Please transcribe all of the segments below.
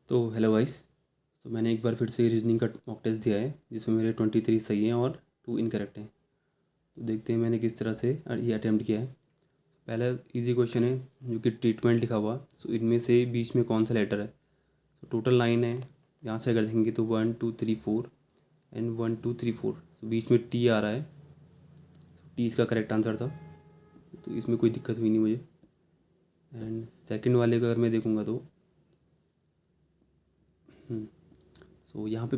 तो hello guys. तो मैंने एक बार फिर से रीजनिंग का मॉक टेस्ट दिया है जिसमें मेरे 23 सही हैं और 2 इनकरेक्ट हैं। तो देखते हैं मैंने किस तरह से ये अटैम्प्ट किया है। पहला इजी क्वेश्चन है जो कि ट्रीटमेंट लिखा हुआ। सो इनमें से बीच में कौन सा लेटर है। तो टोटल 9 है। यहाँ से अगर देखेंगे तो 1 2 3 4 एंड 1 2 3 4। तो बीच में टी आ रहा है। टी इसका करेक्ट आंसर था, तो इसमें कोई दिक्कत हुई नहीं मुझे। एंड सेकंड वाले का अगर मैं देखूँगा तो सो यहाँ पे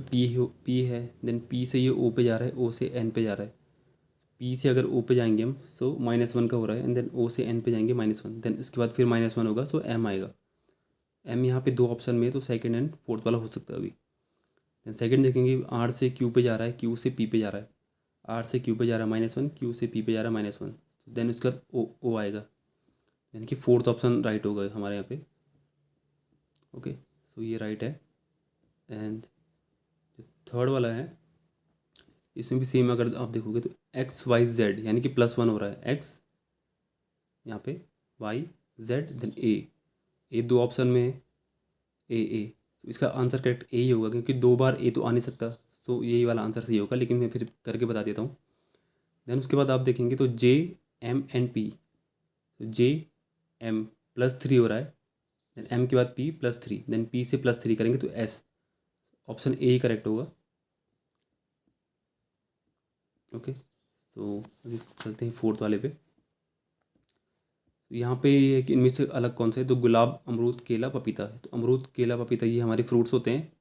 पी है। देन पी से ये ओ पे जा रहा है, ओ से एन पे जा रहा है। पी से अगर ओ पे जाएंगे हम, सो -1 का हो रहा है। एंड देन ओ से एन पे जाएंगे -1। देन इसके बाद फिर -1 होगा, सो एम आएगा। एम यहाँ पे 2 ऑप्शन में है, तो सेकंड एंड फोर्थ वाला हो सकता है अभी। देन सेकंड देखेंगे, आर से क्यू पे जा रहा है, क्यू से पी पे जा रहा है। आर से क्यू पे जा रहा है -1, क्यू से पी पे जा रहा है -1। देन उसके बाद ओ आएगा, यानी कि फोर्थ ऑप्शन राइट होगा हमारे यहाँ पे। ओके, सो ये राइट है। एंड जो थर्ड वाला है, इसमें भी सेम अगर आप देखोगे तो XYZ यानी कि +1 हो रहा है। एक्स यहाँ पे, YZ, देन ए 2 ऑप्शन में है। ए तो इसका आंसर करेक्ट ए ही होगा, क्योंकि 2 बार ए तो आ नहीं सकता। तो यही वाला आंसर सही होगा, लेकिन मैं फिर करके बता देता हूँ। देन उसके बाद आप देखेंगे तो JM and P। तो JM +3 हो रहा है। देन एम के बाद P +3, देन पी से +3 करेंगे तो S. Option A he correct होगा। ओके, तो अभी चलते हैं फोर्थ वाले पे। यहाँ पे ये है कि इनमें से अलग कौन सा है। तो गुलाब, अमरूद, केला, पपीता है। तो अमरूद, केला, पपीता ये हमारे फ्रूट्स होते हैं।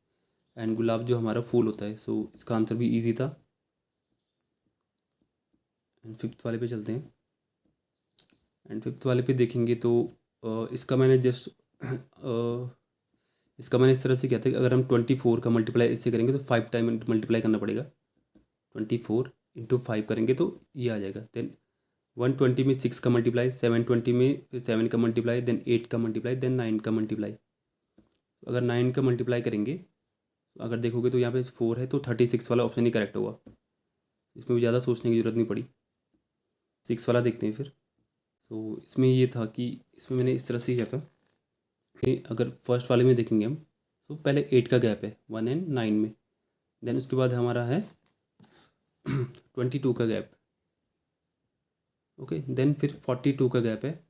एंड गुलाब जो हमारा फूल होता है। सो इसका आंसर भी इजी था। एंड फिफ्थ वाले पे चलते हैं। एंड फिफ्थ वाले पे देखेंगे तो इसका मैंने जस्ट इसका मैंने इस तरह से किया था कि अगर हम 24 का मल्टीप्लाई इससे करेंगे तो 5 टाइम मल्टीप्लाई करना पड़ेगा। 24 × 5 करेंगे तो ये आ जाएगा। देन 120 में 6 का मल्टीप्लाई, 720 में फिर 7 का मल्टीप्लाई, देन 8 का मल्टीप्लाई, देन 9 का मल्टीप्लाई। अगर 9 का मल्टीप्लाई करेंगे, तो अगर देखोगे तो यहाँ पे 4 है, तो 36 वाला ऑप्शन ही करेक्ट होगा। इसमें भी ज़्यादा सोचने की ज़रूरत नहीं पड़ी। 6 वाला देखते हैं फिर। तो इसमें ये था कि इसमें मैंने इस तरह से किया था कि अगर फर्स्ट वाले में देखेंगे हम, तो पहले 8 का गैप है 1 एंड 9 में। देन उसके बाद हमारा है 22 का गैप। ओके, देन फिर 42 का गैप है।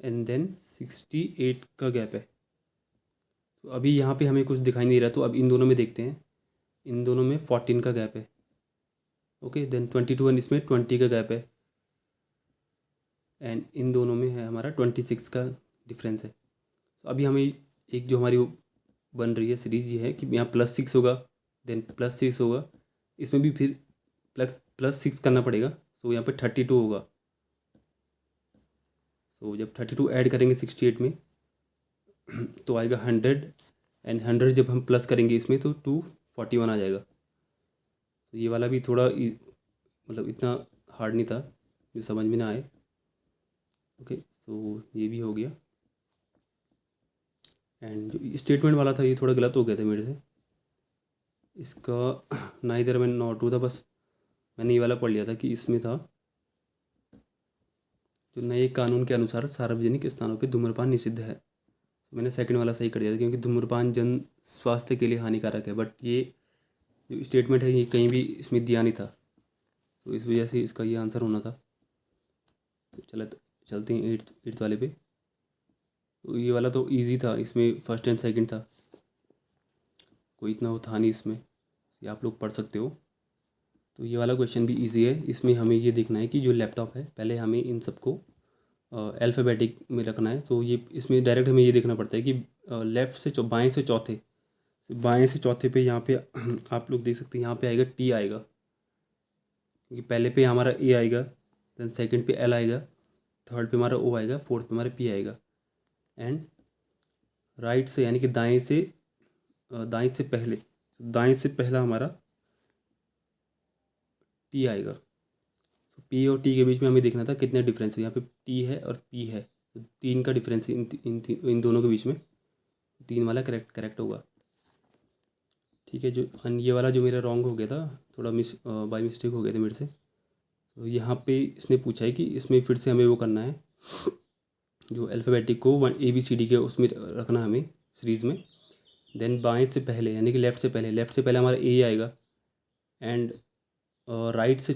एंड देन 68 का गैप है। तो अभी यहाँ पे हमें कुछ दिखाई नहीं रहा, तो अब इन दोनों में देखते हैं। इन दोनों में 14 का गैप है। ओके, देन 22 एंड इसमें 20 का गैप है। एंड इन दोनों में है हमारा 26 का डिफरेंस है। तो अभी हमें एक जो हमारी वो बन रही है सीरीज, ये है कि यहाँ +6 होगा, देन +6 होगा। इसमें भी फिर +6 करना पड़ेगा। सो यहाँ पे 32 होगा। सो जब 32 ऐड करेंगे 68 में तो आएगा 100। एंड 100 जब हम प्लस करेंगे इसमें तो 241 आ जाएगा। तो ये वाला भी थोड़ा मतलब इतना हार्ड नहीं था, जो समझ में ना आए। ओके, सो ये भी हो गया। एंड जो स्टेटमेंट वाला था ये थोड़ा गलत हो गया था मेरे से। इसका नाइदर मैन नॉट टू था, बस मैंने ये वाला पढ़ लिया था कि इसमें था जो नए कानून के अनुसार सार्वजनिक स्थानों पे धूम्रपान निषिद्ध है। मैंने सेकंड वाला सही कर दिया था, क्योंकि धूम्रपान जन स्वास्थ्य के लिए हानिकारक है। बट ये जो स्टेटमेंट है ये कहीं भी इसमें दिया नहीं था, तो इस वजह से इसका ये आंसर होना था। तो चलते हैं एट्थ वाले पे। तो ये वाला तो इजी था, इसमें फर्स्ट एंड सेकंड था, कोई इतना वो था नहीं इसमें, ये आप लोग पढ़ सकते हो। तो ये वाला क्वेश्चन भी इजी है। इसमें हमें ये देखना है कि जो लैपटॉप है, पहले हमें इन सबको अल्फ़ाबेटिक में रखना है। तो ये इसमें डायरेक्ट हमें ये देखना पड़ता है कि लेफ़्ट से बाएँ से चौथे, बाएँ से चौथे पे यहाँ पे आप लोग देख सकते हैं, यहाँ पे आएगा टी आएगा, क्योंकि पहले पे हमारा ए आएगा, देन सेकंड पे एल आएगा, थर्ड पे हमारा ओ आएगा, फोर्थ पे हमारा पी आएगा। एंड राइट से यानी कि दाएं से पहला हमारा टी आएगा। तो पी और टी के बीच में हमें देखना था कितने डिफरेंस है। यहाँ पे टी है और पी है, तो 3 का डिफरेंस इन दोनों के बीच में। 3 वाला करेक्ट होगा। ठीक है, जो ये वाला जो मेरा रॉन्ग हो गया था, थोड़ा बाई मिस्टेक हो गया था मेरे से। तो यहाँ पे इसने पूछा है कि इसमें फिर से हमें वो करना है, जो अल्फ़ाबेटिक को ABCD के उसमें रखना है हमें सीरीज़ में। देन बाएं से पहले यानी कि लेफ़्ट से पहले हमारा ए आएगा, एंड राइट से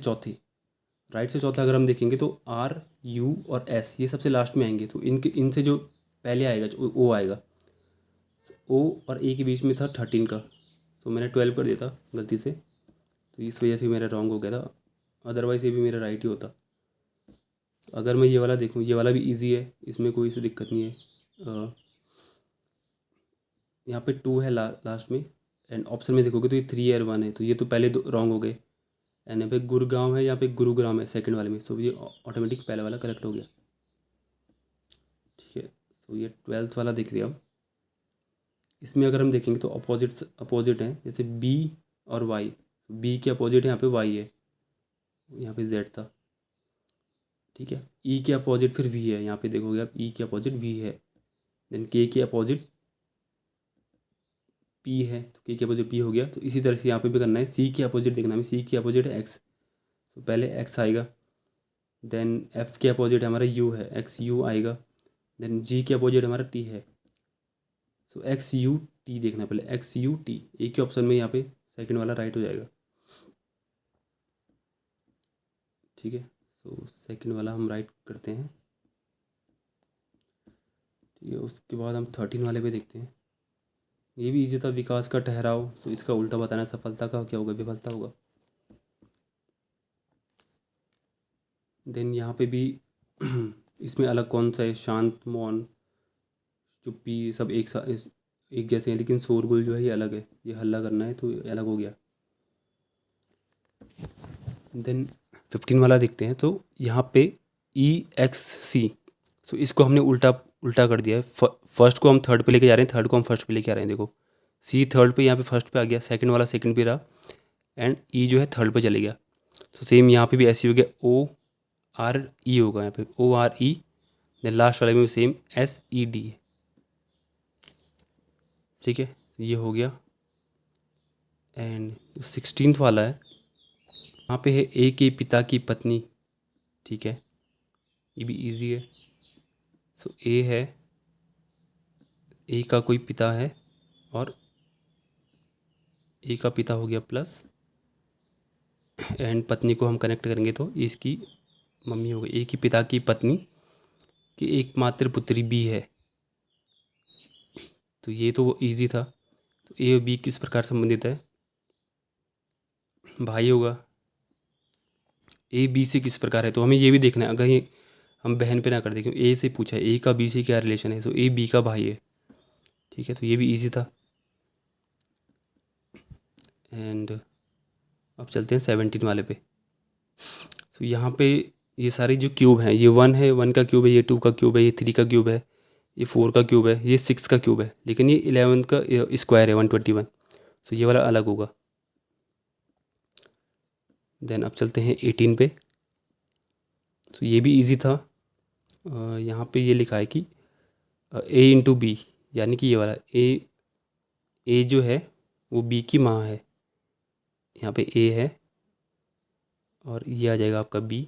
चौथा अगर हम देखेंगे तो आर, यू और एस ये सबसे लास्ट में आएंगे। तो इनसे जो पहले आएगा जो ओ आएगा, ओ और ए के बीच में था 13 का, सो मैंने 12 कर दिया था गलती से, तो इस वजह से मेरा रॉन्ग हो गया था, अदरवाइज़ ये भी मेरा राइट ही होता। अगर मैं ये वाला देखूँ, ये वाला भी इजी है, इसमें कोई सी दिक्कत नहीं है। यहाँ पे 2 है लास्ट में, एंड ऑप्शन में देखोगे तो ये 3 और 1 है, तो ये तो पहले दो रॉन्ग हो गए। एंड यहाँ पे गुड़गांव है, यहाँ पे गुरुग्राम है सेकंड वाले में, सो ये ऑटोमेटिक पहले वाला करेक्ट हो गया। ठीक है, सो ये 12th वाला देख लिया। अब इसमें अगर हम देखेंगे तो अपोजिट हैं, जैसे बी और वाई। बी के अपोजिट यहाँ पे वाई है, यहाँ पे जेड था। ठीक है, ई के अपोजिट फिर वी है, यहाँ पे देखोगे आप ई के अपोजिट वी है। देन के अपोजिट पी है, तो के अपोजिट पी हो गया। तो इसी तरह से यहाँ पे भी करना है, सी के अपोजिट देखना है, सी के अपोजिट है एक्स, तो पहले एक्स आएगा। देन एफ के अपोजिट हमारा यू है, एक्स यू आएगा। देन जी के अपोजिट हमारा टी है, सो एक्स यू टी देखना है पहले, एक्स यू टी। एक ही ऑप्शन में यहाँ पे सेकंड वाला राइट हो जाएगा। ठीक है, सो सेकंड वाला हम राइट करते हैं। ठीक है, उसके बाद हम 13 वाले पे देखते हैं। ये भी इजी था, विकास का ठहराव, तो इसका उल्टा बताना, सफलता का क्या होगा, विफलता होगा। देन यहाँ पे भी इसमें अलग कौन सा है, शांत, मौन, चुप्पी, सब एक जैसे हैं, लेकिन शोरगुल जो है ये अलग है, ये हल्ला करना है तो ये अलग हो गया। देन 15 वाला देखते हैं, तो यहाँ पे EXC, सो इसको हमने उल्टा कर दिया है। फर्स्ट को हम थर्ड पे लेके जा रहे हैं, थर्ड को हम फर्स्ट पे लेके आ रहे हैं। देखो सी थर्ड पे, यहाँ पे फर्स्ट पे आ गया, सेकंड वाला सेकंड पे रहा, एंड ई जो है थर्ड पे चले गया। तो सेम यहाँ पे भी ऐसे हो गया, ORE होगा यहाँ पे, ORE। देन लास्ट वाले में सेम SED है। ठीक है, ये हो गया। एंड 16th वाला है, यहाँ पे है ए के पिता की पत्नी। ठीक है, ये भी इजी है। सो ए है, ए का कोई पिता है, और ए का पिता हो गया प्लस, एंड पत्नी को हम कनेक्ट करेंगे तो ये इसकी मम्मी हो गई। ए की पिता की पत्नी की एकमात्र पुत्री बी है, तो ये तो वो ईजी था। तो ए और बी किस प्रकार संबंधित है, भाई होगा। ए बी से किस प्रकार है, तो हमें ये भी देखना है, अगर ये हम बहन पे ना कर दें, ए से पूछा है ए का बी से क्या रिलेशन है, तो ए बी का भाई है। ठीक है, तो ये भी इजी था। एंड अब चलते हैं 17 वाले पे। तो यहाँ पे ये सारे जो क्यूब हैं, ये 1 है, 1 का क्यूब है, ये 2 का क्यूब है, ये 3 का क्यूब है, ये 4 का क्यूब है, ये 6 का क्यूब है, लेकिन ये 11 का स्क्वायर है 121, तो ये वाला अलग होगा। देन अब चलते हैं 18 पे। तो ये भी इजी था। यहाँ पे ये लिखा है कि A इंटू बी, यानी कि ये वाला ए जो है वो बी की माँ है। यहाँ पे ए है और ये आ जाएगा आपका बी।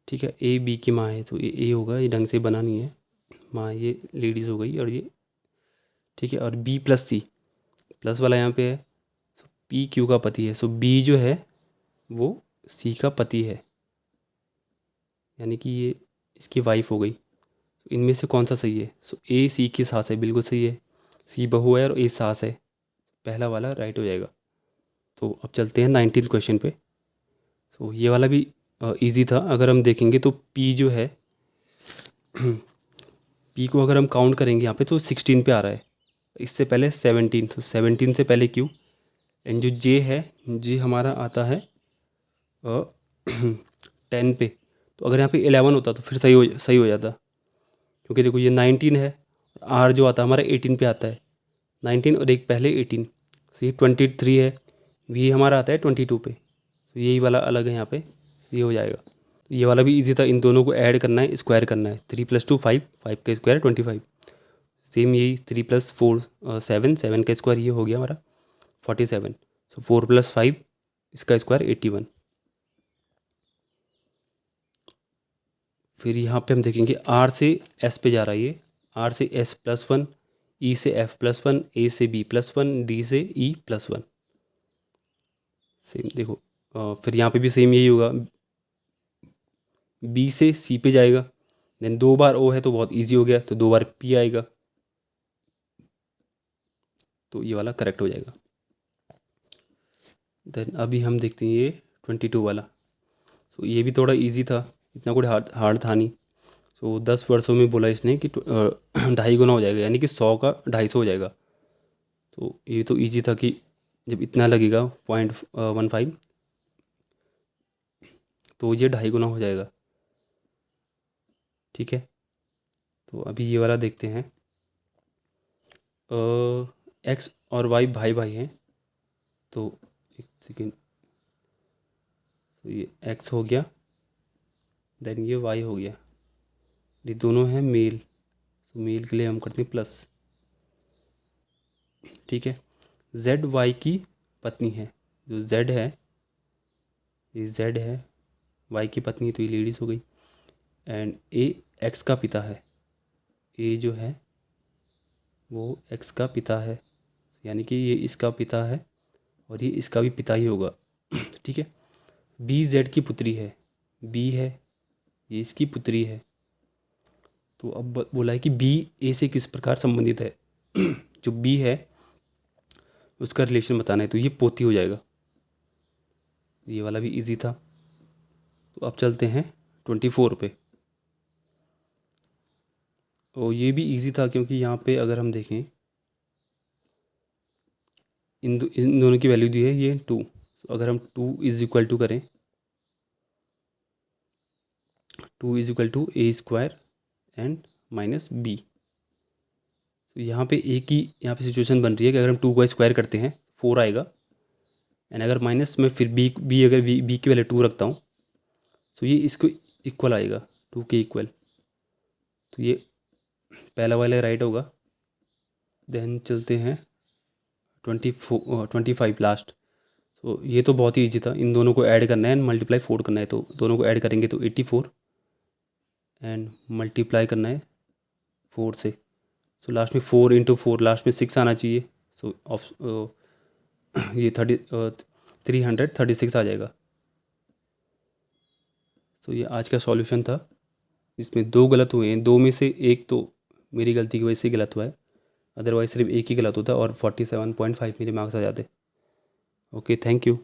ठीक है, ए बी की माँ है, तो ए होगा, ये ढंग से बना नहीं है, माँ ये लेडीज़ हो गई, और ये ठीक है। और बी प्लस सी, प्लस वाला यहाँ पे है, सो पी क्यू का पति है, सो बी जो है वो सी का पति है, यानी कि ये इसकी वाइफ हो गई। तो इनमें से कौन सा सही है, सो ए सी की सास है, बिल्कुल सही है, सी बहू है और ए सास है, पहला वाला राइट हो जाएगा। तो अब चलते हैं 19th क्वेश्चन पे। तो ये वाला भी इजी था। अगर हम देखेंगे तो पी जो है पी को अगर हम काउंट करेंगे यहाँ पे तो 16 पे आ रहा है, इससे पहले 17, तो 17 से पहले क्यू। एंड जो जे है, जे हमारा आता है 10 पे, तो अगर यहाँ पे 11 होता तो फिर सही हो जाता, क्योंकि देखो ये 19 है, आर जो आता है हमारा 18 पे आता है, 19 और एक पहले 18, तो ये 23 है, वी हमारा आता है 22 पे, तो यही वाला अलग है यहाँ पे, ये हो जाएगा। तो ये वाला भी इजी था, इन दोनों को ऐड करना है, स्क्वायर करना है, 3 + 2 5, 5 का स्क्वायर 25, सेम यही 3 + 4 7, 7 का स्क्वायर ये हो गया हमारा 47, सो 4 + 5 इसका स्क्वायर 81। फिर यहाँ पे हम देखेंगे आर से एस पे जा रहा है, ये आर से S +1, ई से एफ प्लस वन, ए से बी प्लस वन, डी से ई प्लस वन। सेम देखो, फिर यहाँ पे भी सेम यही होगा, बी से सी पे जाएगा, देन 2 बार ओ है तो बहुत इजी हो गया, तो 2 बार पी आएगा, तो ये वाला करेक्ट हो जाएगा। देन अभी हम देखते हैं ये 22 वाला। सो ये भी थोड़ा इजी था, इतना कोई हार्ड था नहीं। सो 10 वर्षों में बोला इसने कि 2.5 गुना हो जाएगा, यानी कि 100 का 250 हो जाएगा। तो ये तो इजी था कि जब इतना लगेगा 0.15 तो ये 2.5 गुना हो जाएगा। ठीक है, तो अभी ये वाला देखते हैं। एक्स और वाई भाई भाई हैं, तो एक सेकेंड, तो ये एक्स हो गया, देन ये वाई हो गया, ये दोनों हैं मेल, तो मेल के लिए हम करते हैं प्लस। ठीक है, जेड वाई की पत्नी है, जो जेड है, ये जेड है, वाई की पत्नी है तो ये लेडीज़ हो गई, एंड ए एक्स का पिता है, ए जो है वो एक्स का पिता है, यानी कि ये इसका पिता है और ये इसका भी पिता ही होगा। ठीक है, बी जेड की पुत्री है, बी है, ये इसकी पुत्री है। तो अब बोला है कि बी ए से किस प्रकार संबंधित है। जो बी है उसका रिलेशन बताना है, तो ये पोती हो जाएगा। ये वाला भी इजी था। तो अब चलते हैं 24 पे। और ये भी इजी था क्योंकि यहाँ पे अगर हम देखें इन दोनों की वैल्यू दी है ये 2। अगर हम 2 इज इक्वल टू करें, 2 is equal to a square and minus b. तो यहाँ पे ए की यहाँ पे सिचुएशन बन रही है कि अगर हम 2 का स्क्वायर करते हैं 4 आएगा, एंड अगर माइनस में फिर बी अगर बी की वैल्यू 2 रखता हूँ तो ये इसको इक्वल आएगा, 2 के इक्वल। तो ये पहला वाला राइट होगा। देन चलते हैं 25 लास्ट। तो ये तो बहुत ही ईजी था, इन दोनों को ऐड करना है एंड मल्टीप्लाई 4 करना है। तो दोनों को ऐड करेंगे तो 84 एंड मल्टीप्लाई करना है 4 से। सो लास्ट में 4 इंटू 4 लास्ट में 6 आना चाहिए। सो ये 336 आ जाएगा। तो ये आज का सॉल्यूशन था। इसमें 2 गलत हुए हैं, 2 में से एक तो मेरी गलती की वजह से गलत हुआ है, अदरवाइज सिर्फ एक ही गलत होता और 47.5 मेरे मार्क्स आ जाते। Okay, thank you.